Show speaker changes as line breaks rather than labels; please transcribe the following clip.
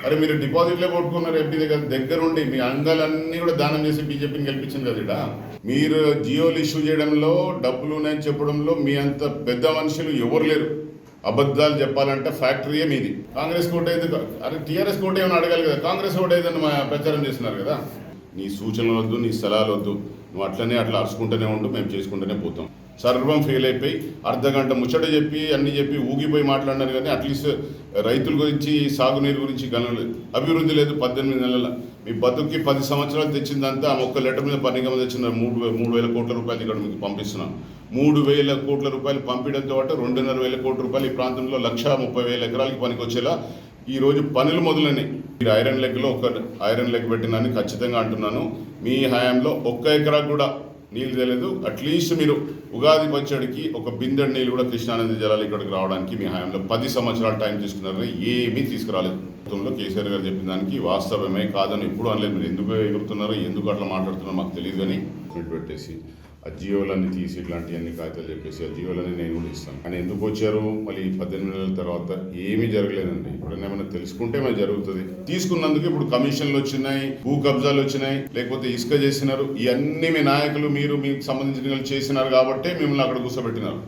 అరే మీరు డిపాజిట్లే కొట్టుకున్నారు ఎంపీ దగ్గరుండి మీ అంగాలన్నీ కూడా దానం చేసి బీజేపీని గెలిపించింది కదా ఇక్కడ. మీరు జియోలు ఇష్యూ చేయడంలో డబ్బులు ఉన్నాయని చెప్పడంలో మీ అంత పెద్ద మనుషులు ఎవరు లేరు. అబద్ధాలు చెప్పాలంటే ఫ్యాక్టరీయే మీది. కాంగ్రెస్ కోటేది, అరే టీఆర్ఎస్ కోట ఏమైనా అడగాలి కదా, కాంగ్రెస్ కోటేదని ప్రచారం చేస్తున్నారు కదా. నీ సూచనలు వద్దు, నీ సలహాలు వద్దు, నువ్వు అట్లా అరుచుకుంటూనే ఉండు, మేము చేసుకుంటూనే పోతాం. సర్వం ఫెయిల్ అయిపోయి అర్ధగంట ముచ్చట చెప్పి అన్ని చెప్పి ఊగిపోయి మాట్లాడినారు కానీ అట్లీస్ట్ రైతుల గురించి, సాగునీరు గురించి అభివృద్ధి లేదు. 18 నెలల మీ బతుక్కి 10 సంవత్సరాలు తెచ్చిందంతా ఆ ఒక్క లెటర్ మీద పన్నిగమ తెచ్చిన 3,000 కోట్ల రూపాయలు ఇక్కడ మీకు పంపిస్తున్నాం. 3,000 కోట్ల రూపాయలు పంపించడంతో పాటు 2,500 కోట్ల రూపాయలు ఈ ప్రాంతంలో 1,30,000 ఎకరాలకి పనికి వచ్చేలా ఈరోజు పనులు మొదలైనవి. మీరు ఐరన్ లెగ్లో ఒక ఐరన్ లెగ్ పెట్టినని ఖచ్చితంగా అంటున్నాను. మీ హయాంలో ఒక్క ఎకరాకు కూడా నీళ్ళు తెలియదు. అట్లీస్ట్ మీరు ఉగాది పచ్చడికి ఒక బిందెడు నీళ్ళు కూడా కృష్ణానది జలాలు ఇక్కడికి రావడానికి మీ హయాంలో 10 సంవత్సరాలు టైం తీసుకున్నారని ఏమీ తీసుకురాలేదు. గతంలో కేసీఆర్ గారు చెప్పిన దానికి వాస్తవమే కాదని ఎప్పుడు అనలేదు. మీరు ఎందుకు ఎగురుతున్నారో, ఎందుకు అట్లా మాట్లాడుతున్నారో మాకు తెలియదు కానీ పెట్టేసి ఆ జియోలన్నీ తీసి ఇట్లాంటివన్నీ కాగితాలు చెప్పేసి ఆ జియోలన్నీ నేను కూడా ఇస్తాను. కానీ ఎందుకు వచ్చారు మళ్ళీ 18 నెలల తర్వాత ఏమీ జరగలేదండి. ఇప్పుడన్నా ఏమైనా తెలుసుకుంటే ఏమైనా జరుగుతుంది. తీసుకున్నందుకు ఇప్పుడు కమిషన్లు వచ్చినాయి, భూ కబ్జాలు వచ్చినాయి, లేకపోతే ఇసుక చేసినారు. ఇవన్నీ మీ నాయకులు, మీరు మీకు సంబంధించిన చేసినారు కాబట్టి మిమ్మల్ని అక్కడ కూర్చోబెట్టినారు.